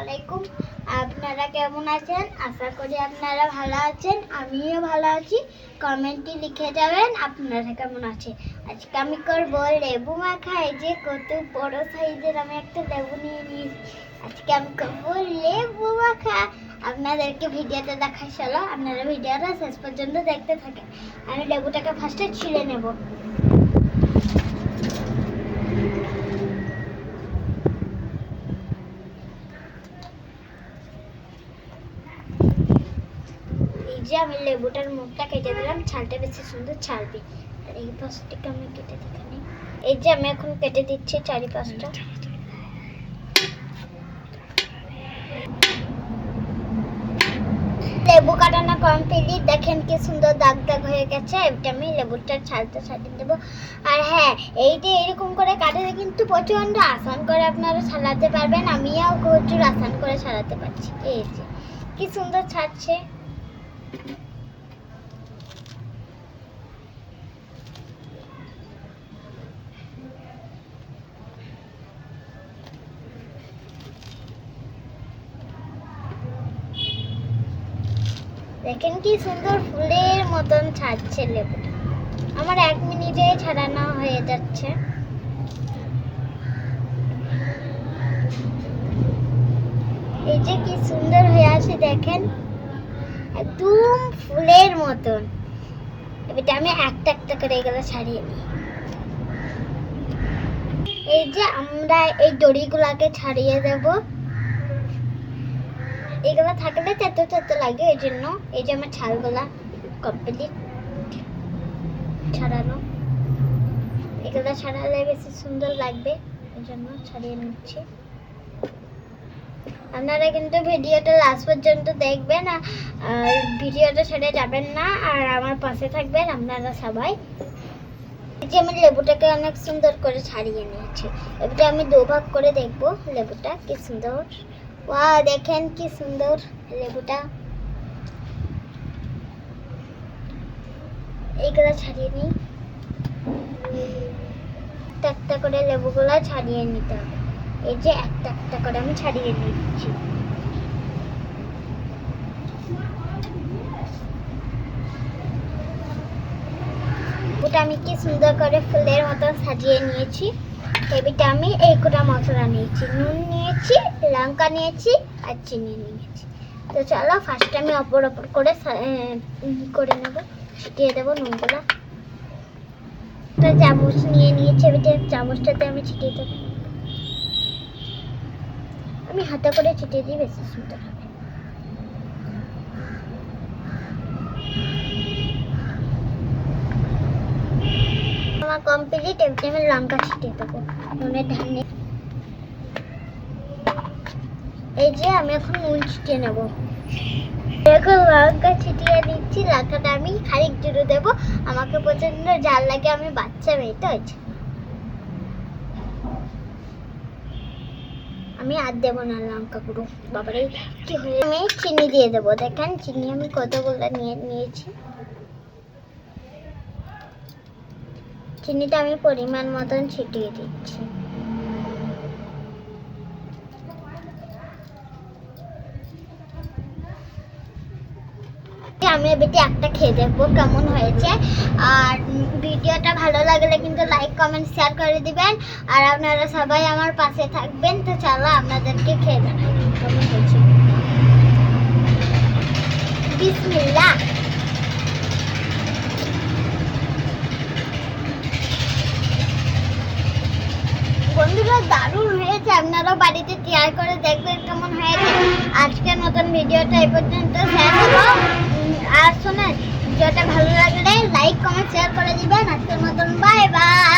আলাইকুম। আপনারা কেমন আছেন? আশা করি আপনারা ভালো আছেন। আমিও ভালো আছি। কমেন্টে লিখে যাবেন আপনারা কেমন আছে। আজকে আমি করব লেবু মাখা। এই যে কত বড় সাইজের আমি একটা লেবু নিয়ে নিয়েছি। আজকে আমি করব লেবু মাখা। আপনাদেরকে ভিডিওটা দেখাই, চলো আপনারা ভিডিওটা শেষ পর্যন্ত দেখতে থাকেন। আমি লেবুটাকে ফার্স্টে ছিলে নেব। এই যে আমি লেবুটার মুখটা কেটে দিলাম, ছালটা বেশি সুন্দর ছাড়বে। আর এই পাশটাকে আমি কেটে দিচ্ছি। এই যে আমি এখন কেটে দিচ্ছি চারিপাশটা। লেবু কাটানো কমপ্লিট। দেখেন কি সুন্দর দাগ দাগ হয়ে গেছে। এটা আমি লেবুটার ছালটা ছাড়িয়ে দেবো। আর হ্যাঁ, এইটা এরকম করে কাটলে কিন্তু প্রচন্ড আসান করে আপনারা ছাড়াতে পারবেন। আমিও প্রচুর আসান করে ছাড়াতে পারছি। এই যে কি সুন্দর ছাড়ছে। দেখেন কি সুন্দর ফুলের মতন ছাড়ছে লেবুটা। আমার 1 মিনিটে ছাড়ানো হয়ে যাচ্ছে। এই যে কি সুন্দর হয়ে আছে, দেখেন একদম ফুলের মতন। এটা আমি একটা একটা করে এগুলো ছাড়িয়ে নিই। এই যে আমরা এই দড়িগুলাকে ছাড়িয়ে দেব। এগুলো থাকলে চেতো চেতো লাগে, এই জন্য এই যে আমার ছালগুলা কমপ্লিট ছাড়ানো। এগুলো ছাড়ালে বেশি সুন্দর লাগবে, এই জন্য ছাড়িয়ে নিচ্ছি। আপনারা কিন্তু ভিডিওটা লাস্ট পর্যন্ত দেখবেন আর ভিডিওটা ছেড়ে যাবেন না, আর আমার পাশে থাকবেন আপনারা সবাই। এই যে আমি লেবুটাকে অনেক সুন্দর করে ছাড়িয়ে নিয়েছি। এবারে আমি 2 ভাগ করে দেখব লেবুটা কি সুন্দর। ওয়াও, দেখেন কি সুন্দর লেবুটা। এইগুলো ছাড়িয়ে নিই। একটা একটা করে লেবুগুলো ছাড়িয়ে নিতে হবে। এই যে একটা একটা করে আমি ছাড়িয়ে নিচ্ছি। ওটা আমি কি সুন্দর করে ফুলের মতো সাজিয়ে নিয়েছি। এবারে আমি এই কটা মশলা নিয়েছি, নুন নিয়েছি, লঙ্কা নিয়েছি আর চিনি নিয়েছি। তো চলো ফার্স্টে আমি অপর করে নেব, ছিটিয়ে দেবো নুনগুলো। একটা চামচ নিয়ে নিয়েছি, এবারে চামচটাতে আমি ছিটিয়ে দেবো। আমি হাতে করে ছিটিয়ে দিই, বেশি সুন্দর হবে। আমার কমপ্লিট। এবারে আমি লঙ্কা ছিটিয়ে দেবো নুনের ধানে। এই যে আমি এখন নুন ছিটিয়ে নেব। এখন লঙ্কা ছিটিয়ে দিচ্ছি। লঙ্কাটা আমি খানিক জুড়ে দেবো। আমাকে প্রচন্ড ঝাল লাগে, আমি বাচ্চা মেয়ে তো। আমি আর দেবো না লঙ্কা গুঁড়ো, বাবারে কি হয়ে। আমি চিনি দিয়ে দেবো। দেখেন চিনি আমি কতগুলো নিয়েছি। চিনিটা আমি পরিমাণ মতন ছিটিয়ে দিচ্ছি। আমি এবারে একটা খেয়ে দেখবো কেমন হয়েছে। আর ভিডিওটা ভালো লাগলে কিন্তু লাইক কমেন্ট শেয়ার করে দিবেন। আর আপনারা সবাই আমার পাশে থাকবেন। তো চলো আপনাদেরকে খেয়ে দেখাই কেমন হয়েছে। বিসমিল্লাহ। বন্ধুরা দারুণ হয়েছে। আপনারাও বাড়িতে ট্রাই করে দেখবেন কেমন হয়েছে। আজকের মতন ভিডিওটা এই পর্যন্ত শেষ হলো। আর শোনেন, ভিডিওটা ভালো লাগলে লাইক কমেন্ট শেয়ার করে দিবেন। আজকের মতন বাই বাই।